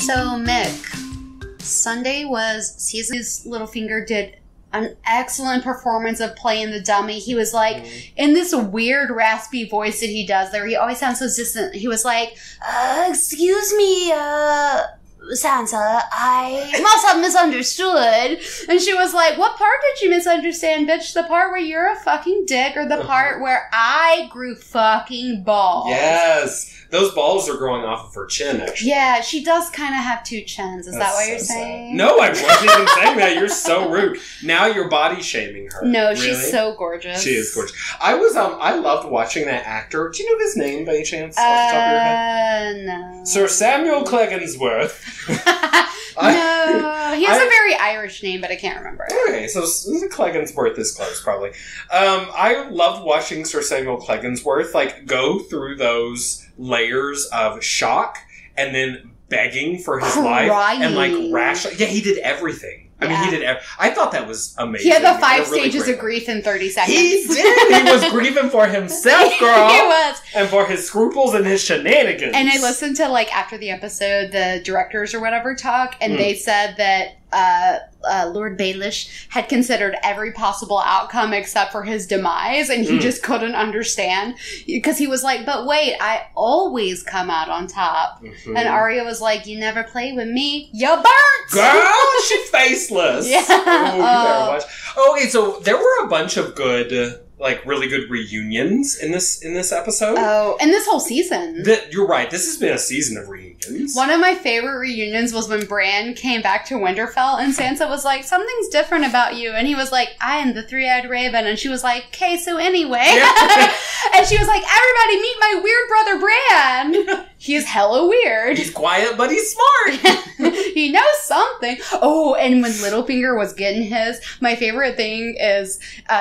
So, Mick, Sunday was season's Littlefinger did an excellent performance of playing the dummy. He was like, in this weird raspy voice that he does there, he always sounds so distant. He was like, excuse me, Sansa, I must have misunderstood. And she was like, what part did you misunderstand, bitch? The part where you're a fucking dick or the part where I grew fucking balls? Yes. Those balls are growing off of her chin, actually. Yeah, she does kind of have two chins. Is that what you're saying? Sad. No, I wasn't even saying that. You're so rude. Now you're body shaming her. No, really? She's so gorgeous. She is gorgeous. I loved watching that actor. Do you know his name by any chance? Off the top of your head? No. Sir Samuel Clegginsworth. No, he has a very Irish name, but I can't remember. Okay, so Clegginsworth is close, probably. I loved watching Sir Samuel Clegginsworth, go through those layers of shock and then begging for his life and rational. Yeah, he did everything. I mean, he did. I thought that was amazing. He had the 5 stages of grief in 30 seconds. He did. He was grieving for himself, girl. He was, and for his scruples and his shenanigans. And I listened to after the episode, the directors or whatever talk, and they said that Lord Baelish had considered every possible outcome except for his demise, and he just couldn't understand because he was like, "But wait, I always come out on top." And Arya was like, "You never play with me, you burnt, girl. She's faceless." Yeah. Oh, you better watch. Okay, so there were a bunch of good. Really good reunions in this episode. Oh, and this whole season. You're right. This has been a season of reunions. One of my favorite reunions was when Bran came back to Winterfell and Sansa was like, something's different about you. And he was like, I am the three-eyed raven. And she was like, okay, so anyway. Yeah. And she was like, everybody meet my weird brother Bran. He's hella weird. He's quiet, but he's smart. He knows something. Oh, and when Littlefinger was getting his, my favorite thing is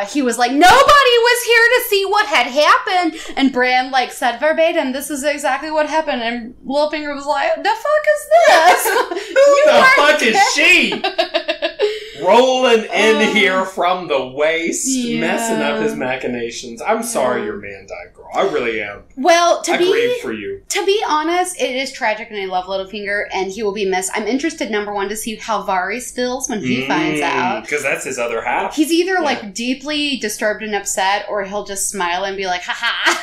he was like, nobody was here to see what had happened. And Bran said verbatim, this is exactly what happened. And Littlefinger was like, the fuck is this? Who the fuck is she? Rolling in here from the waist, messing up his machinations. I'm sorry your man died, girl. I really am. Well, I grieve for you. To be honest, it is tragic and I love Littlefinger and he will be missed. I'm interested, number one, to see how Varys feels when he finds out. Because that's his other half. He's either deeply disturbed and upset or he'll just smile and be like, haha.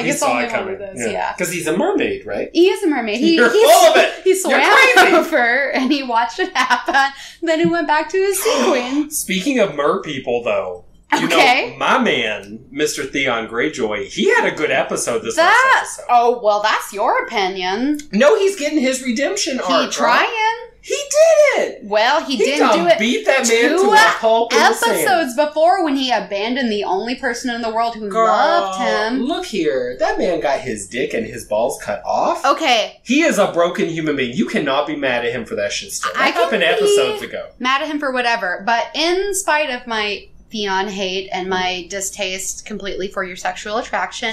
It's only one of those. Yeah. Because he's a mermaid, right? He is a mermaid. You're full of it. He swam over and he watched it happen. Then he went back to his sea queen. Speaking of mer people, though. You know, my man, Mr. Theon Greyjoy, he had a good episode this last episode. Oh, well, that's your opinion. No, he's getting his redemption arc. He trying. He did it. Well, he didn't do it. Beat that man to a pulp in the sand. Episodes before when he abandoned the only person in the world who loved him. Look here. That man got his dick and his balls cut off. Okay. He is a broken human being. You cannot be mad at him for that shit still. That happened episodes ago. Mad at him for whatever. But in spite of my Theon hate and my distaste completely for your sexual attraction.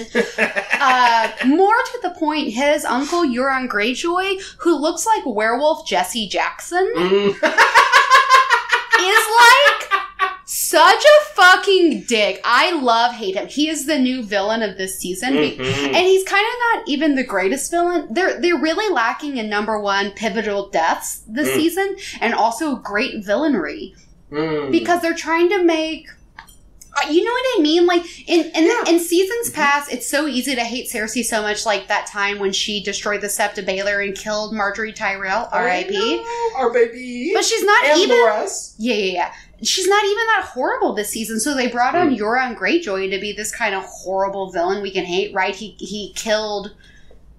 More to the point, his uncle Euron Greyjoy, who looks like werewolf Jesse Jackson, is such a fucking dick. I hate him. He is the new villain of this season. And he's kind of not even the greatest villain. They're really lacking in number one, pivotal deaths this season, and also great villainry. Because they're trying to make... You know what I mean? In seasons past, it's so easy to hate Cersei so much, like that time when she destroyed the Sept of Baelor and killed Marjorie Tyrell, R.I.P. Our baby. But she's not and even... Loras. Yeah. She's not even that horrible this season, so they brought on Euron Greyjoy to be this kind of horrible villain we can hate, right? He killed...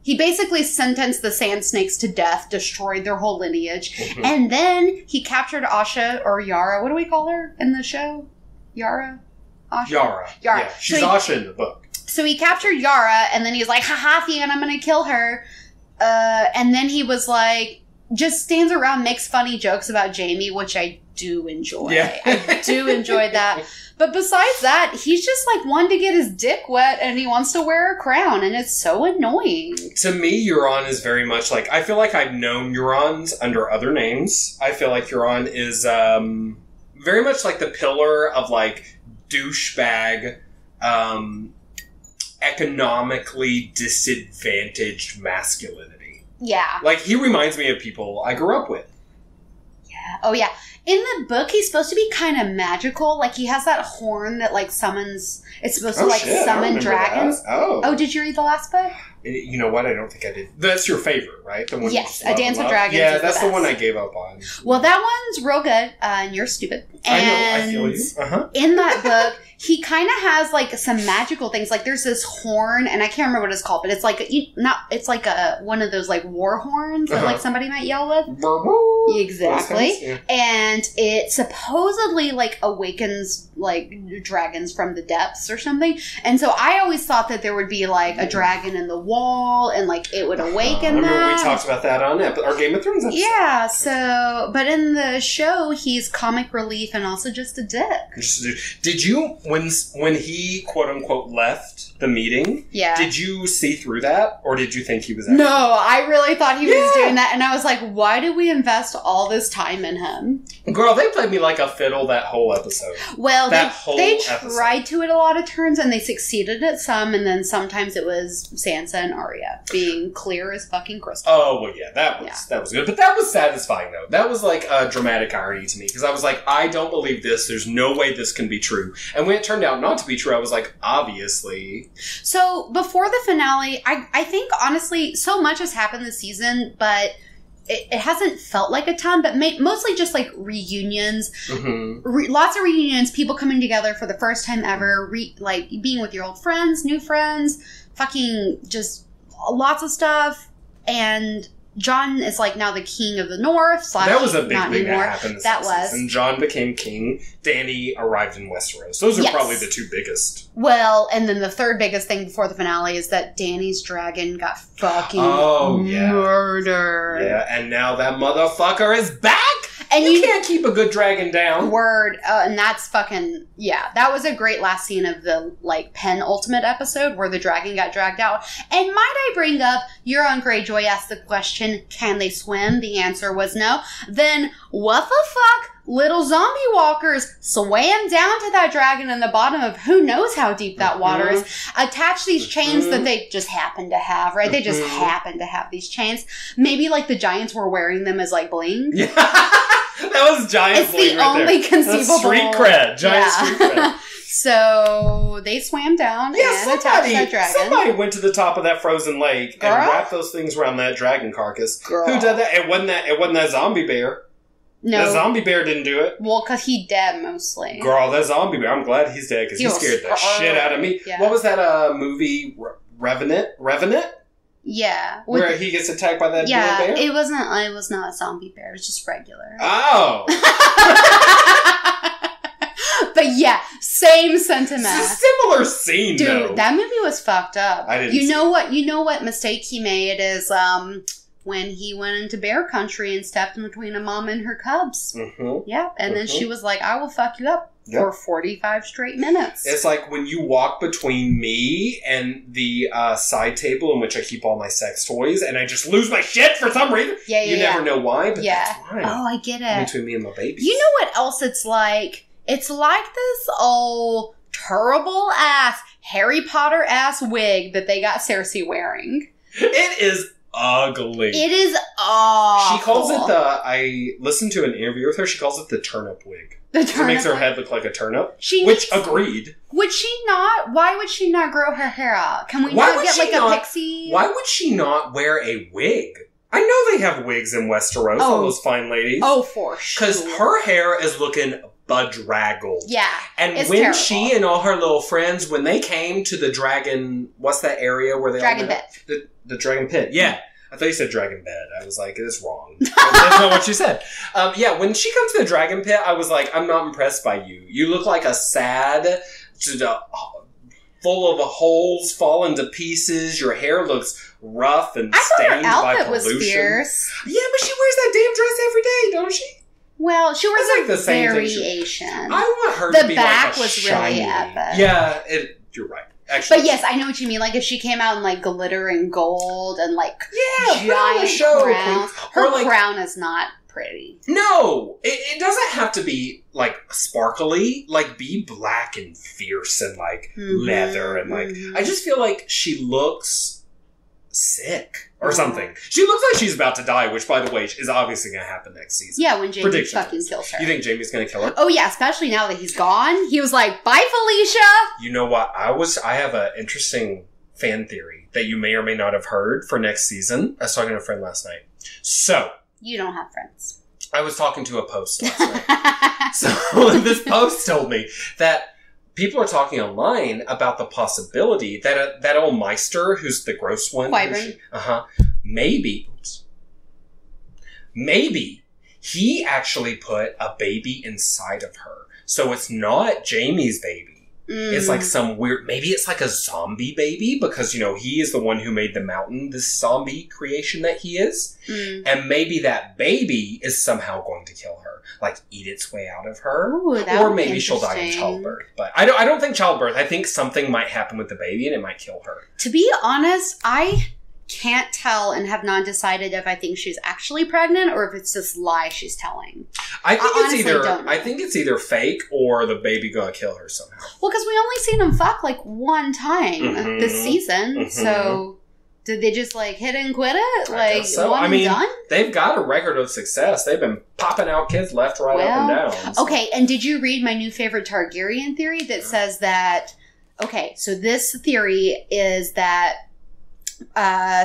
He basically sentenced the Sand Snakes to death, destroyed their whole lineage, and then he captured Asha, or Yara. What do we call her in the show? Yara? Asha? Yara. Yeah, she's Asha in the book. So he captured Yara, and then he's like, haha, Theon, I'm gonna kill her. And then he was like, just stands around, makes funny jokes about Jaime, which I do enjoy. Yeah. I do enjoy that. But besides that, he's just one to get his dick wet and he wants to wear a crown and it's so annoying. To me, Euron is very much I feel like I've known Eurons under other names. I feel like Euron is very much the pillar of douchebag, economically disadvantaged masculinity. Yeah. Like, he reminds me of people I grew up with. Yeah. Oh, yeah. In the book, he's supposed to be kind of magical. Like, he has that horn that, like, summons... It's supposed to, like, summon dragons. Oh, did you read the last book? You know what? I don't think I did. That's your favorite, right? The one yes, A Dance with Dragons. Yeah, that's the one I gave up on. Well, that one's real good, and you're stupid. And I know, I feel you. In that book, he kind of has, like, some magical things. Like, there's this horn, and I can't remember what it's called, but it's like it's like one of those, like, war horns that, like, somebody might yell with. Exactly. Yeah. And it supposedly, like, awakens, like, dragons from the depths or something. And so I always thought that there would be, like, a dragon in the wall, and, like, it would awaken them. Remember we talked about that on our Game of Thrones episode. Yeah, so, but in the show, he's comic relief and also just a dick. Did you, when he, quote-unquote, left the meeting, did you see through that, or did you think he was actually... No, I really thought he was doing that, and I was like, why did we invest all this time in him? Girl, they played me like a fiddle that whole episode. Well, they tried to at a lot of turns, and they succeeded at some, and then sometimes it was Sansa and Arya being clear as fucking crystal. Oh, well, yeah, that was good. But that was satisfying, though. That was like a dramatic irony to me, because I was like, I don't believe this. There's no way this can be true. And when it turned out not to be true, I was like, obviously. So, before the finale, I think, honestly, so much has happened this season, but... It hasn't felt like a ton, but mostly just, like, reunions. Mm-hmm. Lots of reunions, people coming together for the first time ever, like, being with your old friends, new friends, fucking just lots of stuff. And Jon is, like, now the king of the North. That was a big thing that happened this was. season. Jon became king. Dany arrived in Westeros. Those are probably the two biggest. Well, and then the third biggest thing before the finale is that Dany's dragon got fucking murdered. Yeah, and now that motherfucker is back! And you can't keep a good dragon down. Word. And that's fucking... Yeah, that was a great last scene of the, like, penultimate episode where the dragon got dragged out. And might I bring up, Euron Greyjoy asked the question, can they swim? The answer was no. Then, what the fuck? Little zombie walkers swam down to that dragon in the bottom of who knows how deep that water is, attached these chains that they just happen to have, right? They just happen to have these chains. Maybe, like, the giants were wearing them as, like, bling. Yeah. That was giant bling right there. It's the only conceivable... Street cred. Giant street cred. So, they swam down and attached that dragon. Somebody went to the top of that frozen lake and wrapped those things around that dragon carcass. Who did that? It wasn't that zombie bear. No. That zombie bear didn't do it. Well, because he dead, mostly. Girl, that zombie bear, I'm glad he's dead, because he scared the shit out of me. Yeah. What was that movie, Revenant? Yeah. Where he gets attacked by that bear? It was not a zombie bear, it was just regular. Oh! But yeah, same sentiment. It's a similar scene, Dude, that movie was fucked up. I didn't You know what mistake he made is, when he went into bear country and stepped in between a mom and her cubs. Mm-hmm. Yep. And then she was like, I will fuck you up for 45 straight minutes. It's like when you walk between me and the side table in which I keep all my sex toys and I just lose my shit for some reason. Yeah, you never know why, but that's fine. Oh, I get it. Between me and my babies. You know what else it's like? It's like this old terrible ass Harry Potter ass wig that they got Cersei wearing. It is ugly. It is awful. She calls it I listened to an interview with her, she calls it the turnip wig. It makes her head look like a turnip. Agreed. Would she not? Why would she not grow her hair out? Can we not get like a pixie? Why would she not wear a wig? I know they have wigs in Westeros, all those fine ladies. Oh, for sure. Because her hair is looking bedraggled. Yeah. And when terrible. She and all her little friends, when they came to the dragon, what's that area where they Dragon Pit. The Dragon Pit, yeah. I thought you said Dragon Bed. I was like, it's wrong. That's not what you said. When she comes to the Dragon Pit, I was like, I'm not impressed by you. You look like a sad, full of holes, falling to pieces. Your hair looks rough and stained by pollution. Was fierce. Yeah, but she wears that damn dress every day, don't she? Well, she wears like the same variation. I want her to be like a shiny. Really epic. Yeah, you're right. Actually. But yes, I know what you mean. Like, if she came out in, like, glitter and gold and, like, giant crown. Her crown is not pretty. No! It doesn't have to be, like, sparkly. Like, be black and fierce and, like, leather and, like... I just feel like she looks sick or something. She looks like she's about to die, which, by the way, is obviously going to happen next season. Yeah, when Jamie fucking kills her. You think Jamie's going to kill her? Oh, yeah, especially now that he's gone. He was like, bye, Felicia! You know what? I have an interesting fan theory that you may or may not have heard for next season. I was talking to a friend last night. So... You don't have friends. I was talking to a post last night. So this post told me that people are talking online about the possibility that that old Meister, who's the gross one, maybe he actually put a baby inside of her. So it's not Jamie's baby. It's like some weird, maybe it's like a zombie baby because, you know, he is the one who made the mountain, this zombie creation that he is. And maybe that baby is somehow going to kill her, like eat its way out of her. Ooh, or maybe she'll die in childbirth. But I don't think childbirth. I think something might happen with the baby and it might kill her. To be honest, I can't tell and have not decided if I think she's actually pregnant or if it's this lie she's telling. I think it's either fake or the baby gonna kill her somehow. Well, because we only seen them fuck like one time this season, so did they just like hit and quit it? Like so. one and done? They've got a record of success. They've been popping out kids left, right, up and down. So. Okay, and did you read my new favorite Targaryen theory that says that? Okay, so this theory is that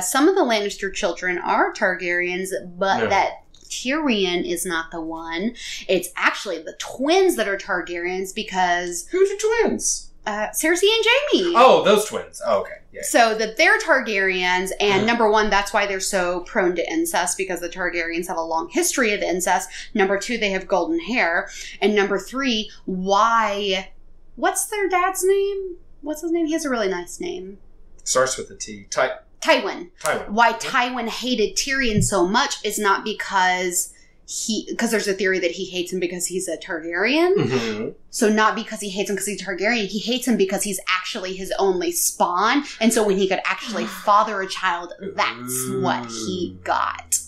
some of the Lannister children are Targaryens, but that Tyrion is not the one. It's actually the twins that are Targaryens because... Who's your twins? Cersei and Jaime. Oh, those twins. Oh, okay. Yeah. So that they're Targaryens, and number one, that's why they're so prone to incest, because the Targaryens have a long history of incest. Number two, they have golden hair. And number three, why... What's their dad's name? What's his name? He has a really nice name. Starts with a T. Tywin. Why Tywin hated Tyrion so much is not because there's a theory that he hates him because he's a Targaryen. So not because he hates him because he's a Targaryen. He hates him because he's actually his only spawn. And so when he could actually father a child, that's what he got.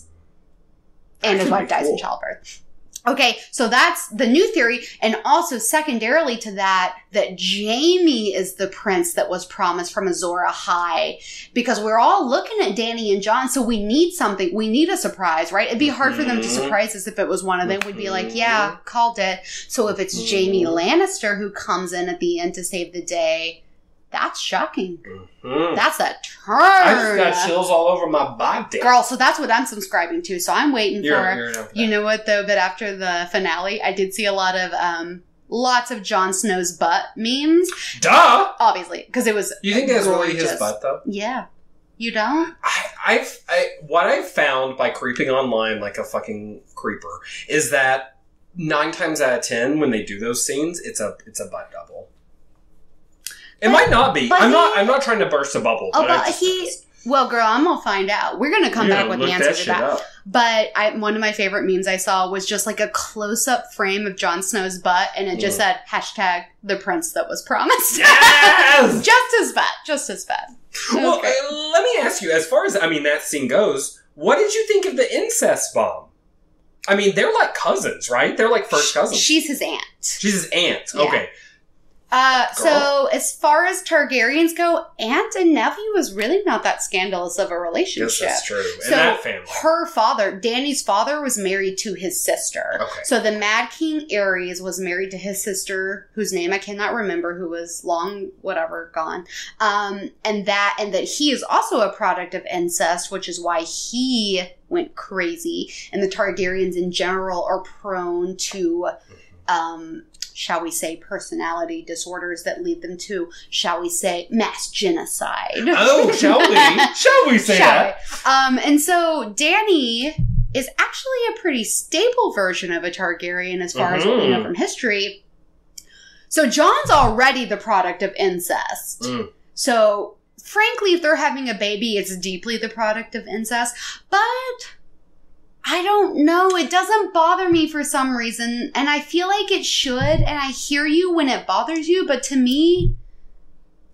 And his wife dies in childbirth. Okay, so that's the new theory, and also secondarily to that Jaime is the prince that was promised from Azor Ahai, because we're all looking at Dany and Jon, so we need something. We need a surprise, right? It'd be hard for them to surprise us if it was one of them. We'd be like, yeah, called it. So if it's Jaime Lannister who comes in at the end to save the day, that's shocking. That's a turn. I just got chills all over my body. Girl, so that's what I'm subscribing to. So I'm waiting for... You know what, though? But after the finale, I did see a lot of... lots of Jon Snow's butt memes. Duh! Obviously, because it was You think that's really his butt, though? Yeah. You don't? What I've found by creeping online like a fucking creeper is that 9 times out of 10, when they do those scenes, it's a butt double. It might not be. I'm not trying to burst a bubble. Oh, but well, girl, I'm gonna find out. We're gonna come back with the answer to that. But one of my favorite memes I saw was just like a close-up frame of Jon Snow's butt, and it just said #the prince that was promised. Yes, just his butt. Well, let me ask you. As far as that scene goes, what did you think of the incest bomb? I mean, they're like cousins, right? They're like first cousins. She's his aunt. She's his aunt. Yeah. Okay. So as far as Targaryens go, aunt and nephew was really not that scandalous of a relationship. Yes, that's true. So that family. Her father, Dany's father, was married to his sister. Okay. So the Mad King Aerys was married to his sister, whose name I cannot remember, who was long, gone. And that he is also a product of incest, which is why he went crazy. And the Targaryens in general are prone to, shall we say, personality disorders that lead them to, shall we say, mass genocide. Oh, shall we? Shall we say that? And so Dany is actually a pretty stable version of a Targaryen as far as what we know from history. So Jon's already the product of incest. So frankly, if they're having a baby, it's deeply the product of incest. But I don't know. It doesn't bother me for some reason. And I feel like it should. And I hear you when it bothers you. But to me,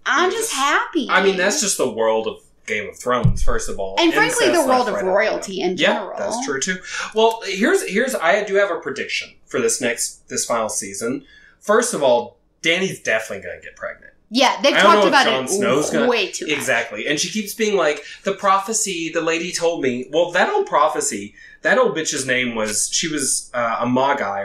I'm just happy. I mean, that's just the world of Game of Thrones, first of all. And frankly, the world of royalty in general. Yeah, that's true too. Well, here's I do have a prediction for this final season. First of all, Dany's definitely going to get pregnant. Yeah, they've talked about it way too much. Exactly. And she keeps being like, the prophecy, the lady told me. Well, that old prophecy, that old bitch's name was, she was a Magi,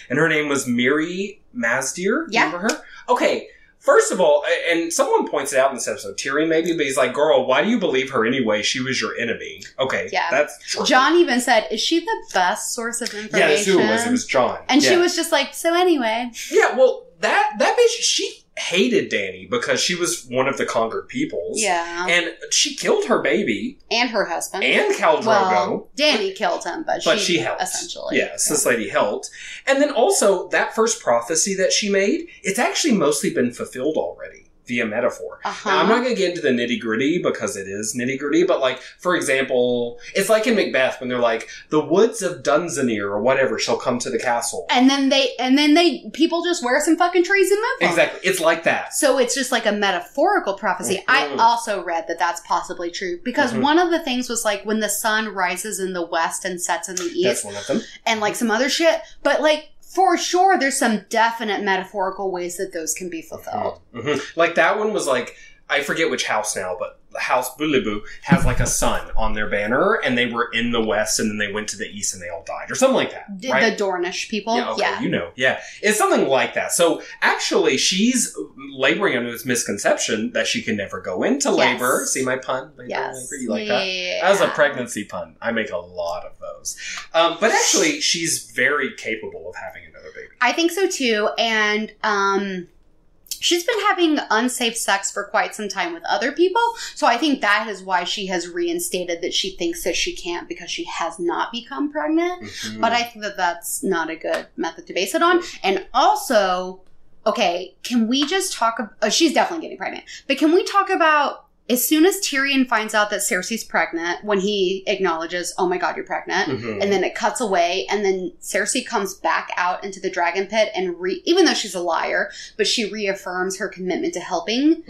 and her name was Miri Mazdir. Yeah. Remember her? Okay. First of all, and someone points it out in this episode, Tyrion maybe, but he's like, girl, why do you believe her anyway? She was your enemy. Okay, yeah. That's true. Jon even said, is she the best source of information? Yeah, that's who it was. It was Jon. And she was just like, so anyway. Yeah, well, that bitch, she hated Dany because she was one of the conquered peoples. Yeah. And she killed her baby. And her husband. And Khal Drogo. Well, Dany killed him, but she helped. Essentially. Yes, this lady helped. And then also, that first prophecy that she made, it's actually mostly been fulfilled already. Via metaphor. Now, I'm not going to get into the nitty-gritty because it is nitty-gritty, but like, for example, it's like in Macbeth when they're like, the woods of Dunsinane or whatever shall come to the castle. And then people just wear some fucking trees and move them. Exactly. It's like that. So it's just like a metaphorical prophecy. Mm-hmm. I also read that that's possibly true because one of the things was like when the sun rises in the west and sets in the east. That's one of them. And like some other shit. But like, for sure, there's some definite metaphorical ways that those can be fulfilled. Mm-hmm. Like that one was like, I forget which house now, but the house Bulibu has like a sun on their banner, and they were in the west, and then they went to the east, and they all died, or something like that. Right? The Dornish people? Yeah, okay, you know. Yeah. It's something like that. So actually, she's laboring under this misconception that she can never go into labor. See my pun? Labor, labor. You like that? Yeah. That was a pregnancy pun. I make a lot of those. But actually, she's very capable of having another baby. I think so too, and she's been having unsafe sex for quite some time with other people, so I think that is why she has reinstated that she thinks that she can't because she has not become pregnant. Mm-hmm. But I think that that's not a good method to base it on. And also, okay, can we just talk about... she's definitely getting pregnant. But can we talk about... As soon as Tyrion finds out that Cersei's pregnant, when he acknowledges, oh my god, you're pregnant, and then it cuts away, and then Cersei comes back out into the dragon pit, and even though she's a liar, but she reaffirms her commitment to helping.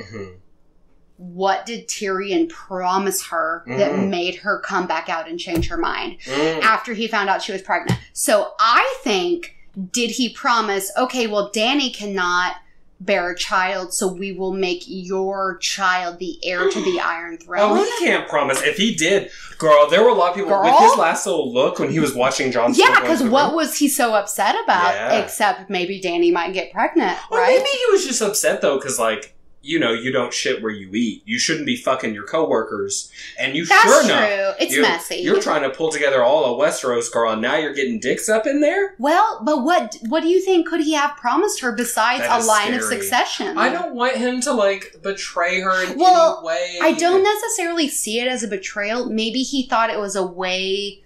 What did Tyrion promise her that made her come back out and change her mind after he found out she was pregnant? So I think, did he promise, okay, well, Dany cannot bear a child, so we will make your child the heir to the Iron Throne. Oh, he can't promise. If he did, girl, there were a lot of people with his last little look when he was watching Jon Snow. Yeah, because what was he so upset about? Except maybe Dany might get pregnant, or right? Maybe he was just upset though, because like, you know, you don't shit where you eat. You shouldn't be fucking your coworkers. And you That's true. It's messy. You're trying to pull together all of Westeros, girl, and now you're getting dicks up in there? Well, but what do you think could he have promised her besides a line of succession? I don't want him to, like, betray her in any way. I don't necessarily see it as a betrayal. Maybe he thought it was a way...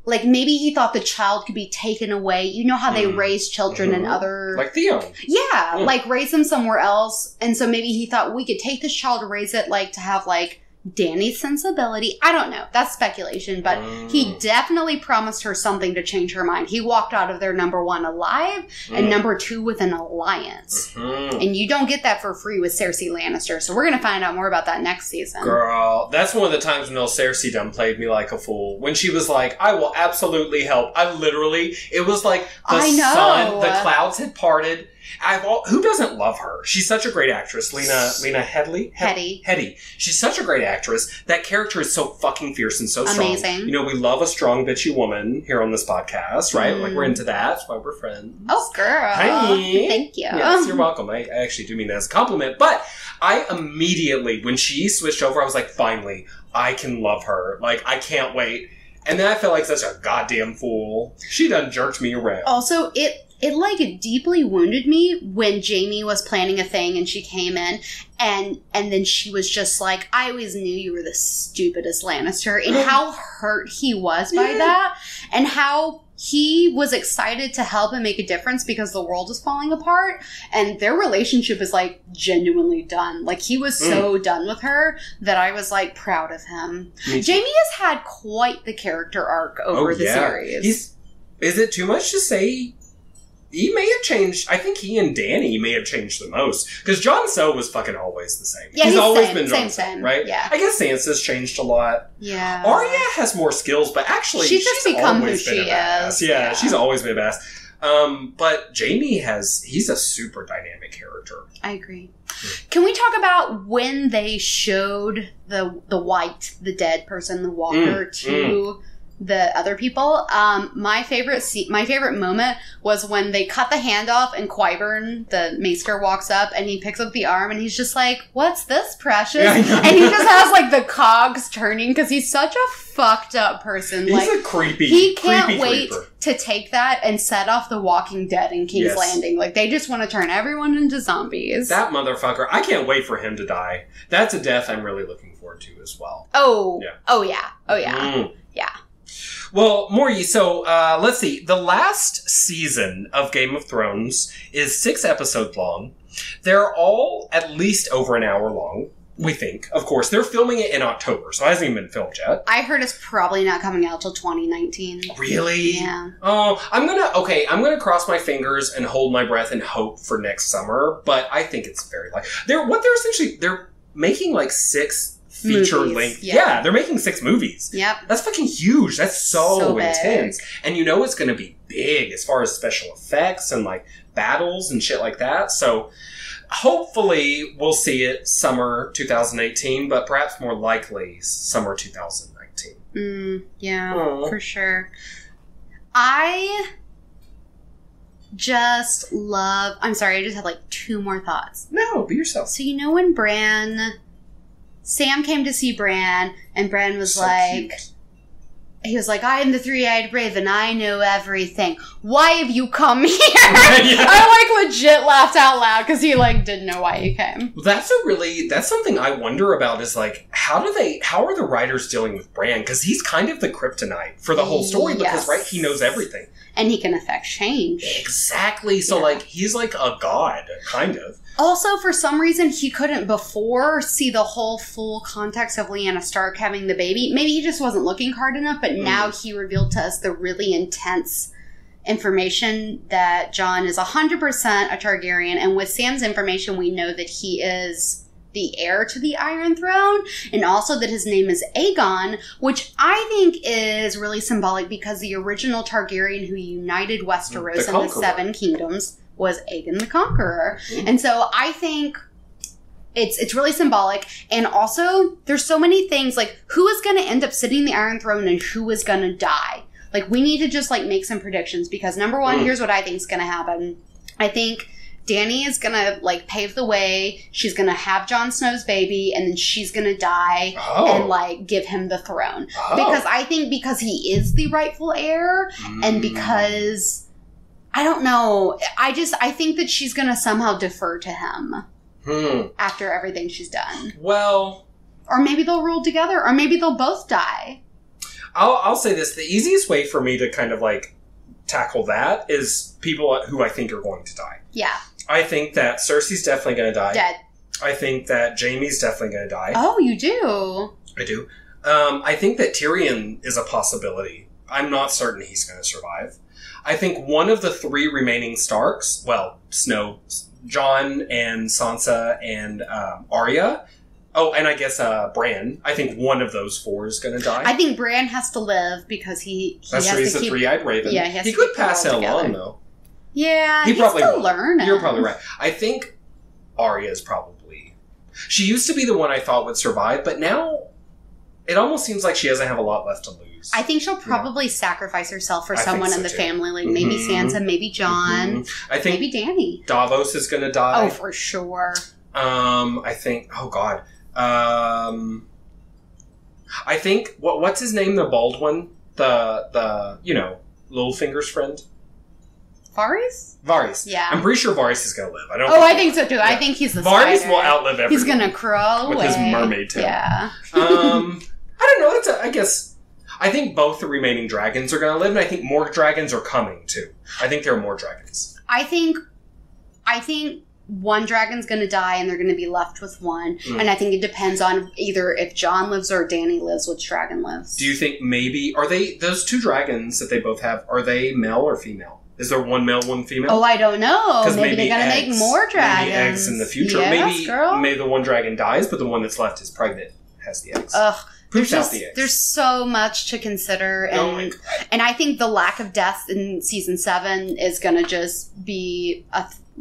Like, maybe he thought the child could be taken away. You know how they raise children in other... Like Theon. Yeah, like, raise them somewhere else. And so maybe he thought, we could take this child, raise it, like, to have, like, Dany's sensibility. I don't know. That's speculation. But he definitely promised her something to change her mind. He walked out of there, number one, alive, and number two, with an alliance. And you don't get that for free with Cersei Lannister. So we're going to find out more about that next season. Girl, that's one of the times when Cersei done played me like a fool. When she was like, I will absolutely help. I literally, it was like the sun, the clouds had parted. Who doesn't love her? She's such a great actress. Lena Headey. Headey. She's such a great actress. That character is so fucking fierce and so strong. Amazing. You know, we love a strong, bitchy woman here on this podcast, right? Like, we're into that. That's why we're friends. Oh, girl. Hi. Thank you. Yes, you're welcome. I actually do mean that as a compliment. But I immediately, when she switched over, I was like, finally, I can love her. Like, I can't wait. And then I felt like such a goddamn fool. She done jerked me around. Also, it like deeply wounded me when Jaime was planning a thing and she came in and then she was just like, I always knew you were the stupidest Lannister, and how hurt he was by that, and how he was excited to help and make a difference because the world is falling apart, and their relationship is like genuinely done. Like, he was so done with her that I was like proud of him. Jaime has had quite the character arc over the series. Is it too much to say? He may have changed. I think he and Dany may have changed the most. Because Jon Snow was fucking always the same. Yeah, he's always been Jon Snow, right? Yeah. I guess Sansa's changed a lot. Yeah. Arya has more skills, but actually, she's just become who she is. Yeah, she's always been a badass. But Jaime he's a super dynamic character. I agree. Can we talk about when they showed the dead person, the walker, to the other people? My favorite moment was when they cut the hand off and Qyburn, the maester, walks up and he picks up the arm and he's just like, "What's this, precious?" Yeah, and he just has like the cogs turning because he's such a fucked up person. He's like, a creepy. He can't creepy wait creeper. to take that and set off the Walking Dead in King's Landing. Like, they just want to turn everyone into zombies. That motherfucker! I can't wait for him to die. That's a death I'm really looking forward to as well. Oh, yeah. Oh yeah. Oh yeah. Yeah. Well, Maury, so let's see. The last season of Game of Thrones is 6 episodes long. They're all at least over an hour long, we think. Of course, they're filming it in October, so it hasn't even been filmed yet. I heard it's probably not coming out till 2019. Really? Yeah. Oh, I'm gonna cross my fingers and hold my breath and hope for next summer, but I think it's very likely. They're making like 6 feature length. Yeah, they're making 6 movies. Yep. That's fucking huge. That's so big. intense. And you know it's going to be big as far as special effects and like battles and shit like that. So hopefully we'll see it summer 2018, but perhaps more likely summer 2019. Yeah, for sure. I just love... I'm sorry, I just had like 2 more thoughts. No, be yourself. So you know when Sam came to see Bran, and Bran was so like... Cute. He was like, "I am the Three-Eyed Raven. I know everything. Why have you come here?" I like legit laughed out loud because he like didn't know why he came. That's something I wonder about is like, how are the writers dealing with Bran? Because he's kind of the kryptonite for the whole story because, right, he knows everything. And he can affect change. Exactly. So like, he's like a god, kind of. Also, for some reason, he couldn't before see the whole full context of Lyanna Stark having the baby. Maybe he just wasn't looking hard enough, but now he revealed to us the really intense information that Jon is 100% a Targaryen. And with Sam's information, we know that he is the heir to the Iron Throne, and also that his name is Aegon, which I think is really symbolic because the original Targaryen who united Westeros and the 7 Kingdoms was Aegon the Conqueror. And so I think it's really symbolic. And also, there's so many things, like, who is going to end up sitting the Iron Throne and who is going to die? Like, we need to just, like, make some predictions because, number one, here's what I think is going to happen. I think Dany is going to, like, pave the way. She's going to have Jon Snow's baby, and then she's going to die and, like, give him the throne. Because I think because he is the rightful heir, and because... I don't know. I think that she's going to somehow defer to him after everything she's done. Well... Or maybe they'll rule together, or maybe they'll both die. I'll say this. The easiest way for me to kind of, like, tackle that is people who I think are going to die. Yeah. I think that Cersei's definitely going to die. Dead. I think that Jaime's definitely going to die. Oh, you do? I do. I think that Tyrion is a possibility. I'm not certain he's going to survive. I think one of the 3 remaining Starks, well, Snow, Jon and Sansa and Arya. Oh, and I guess Bran. I think one of those 4 is going to die. I think Bran has to live because he That's has true. He's to a keep... Three-Eyed Raven. Yeah, he could pass it along, though. Yeah, he's probably still will. learning. You're probably right. I think Arya is probably... She used to be the one I thought would survive, but now it almost seems like she doesn't have a lot left to lose. I think she'll probably sacrifice herself for someone in the family, like maybe Sansa, maybe Jon, I think maybe Dany. Davos is going to die. Oh, for sure. I think. Oh God. I think what's his name? The bald one, the Littlefinger's friend. Varys? Yeah. I'm pretty sure Varys is going to live. I think so too. Yeah. I think he's the Varys spider. will outlive everyone. He's going to crawl with away. his mermaid tail. Yeah. I don't know. I guess I think both the remaining dragons are going to live, and I think more dragons are coming too. I think there are more dragons. I think one dragon's going to die, and they're going to be left with one. And I think it depends on either if Jon lives or Dany lives, which dragon lives. Do you think maybe are they those 2 dragons that they both have? Are they male or female? Is there one male, one female? Oh, I don't know. Maybe they're going to make more dragons. Maybe eggs in the future. Yes, maybe the one dragon dies, but the one that's left is pregnant has the eggs. Ugh. Poops out the eggs. There's so much to consider, and I think the lack of death in season 7 is going to just be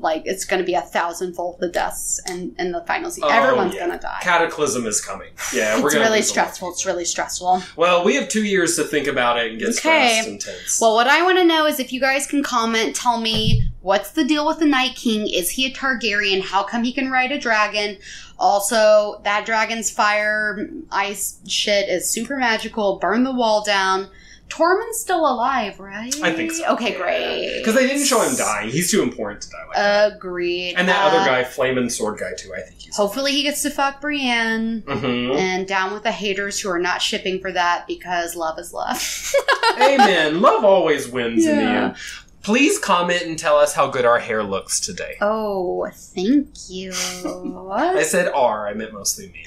it's going to be 1,000-fold the deaths in the final season. Everyone's going to die. Cataclysm is coming. Yeah, it's really stressful. It's really stressful. Well, we have 2 years to think about it and get stressed and tense. Well, what I want to know is if you guys can comment, tell me what's the deal with the Night King? Is he a Targaryen? How come he can ride a dragon? Also, that dragon's fire ice shit is super magical. Burn the wall down. Tormund's still alive, right? I think so. Okay, great. Because they didn't show him dying. He's too important to die like that. Agreed. And that other guy, Flamin' Sword guy, too. I think he's hopefully he gets to fuck Brienne. Mm-hmm. And down with the haters who are not shipping for that because love is love. Amen. Love always wins in the end. Please comment and tell us how good our hair looks today. Oh, thank you. I said R. I meant mostly me.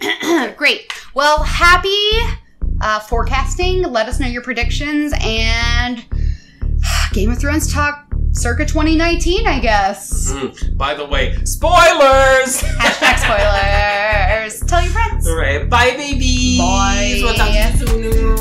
Great. Well, happy forecasting. Let us know your predictions. And Game of Thrones talk circa 2019, I guess. By the way, spoilers! Hashtag spoilers. Tell your friends. All right. Bye, babies. Bye. We'll talk to you soon.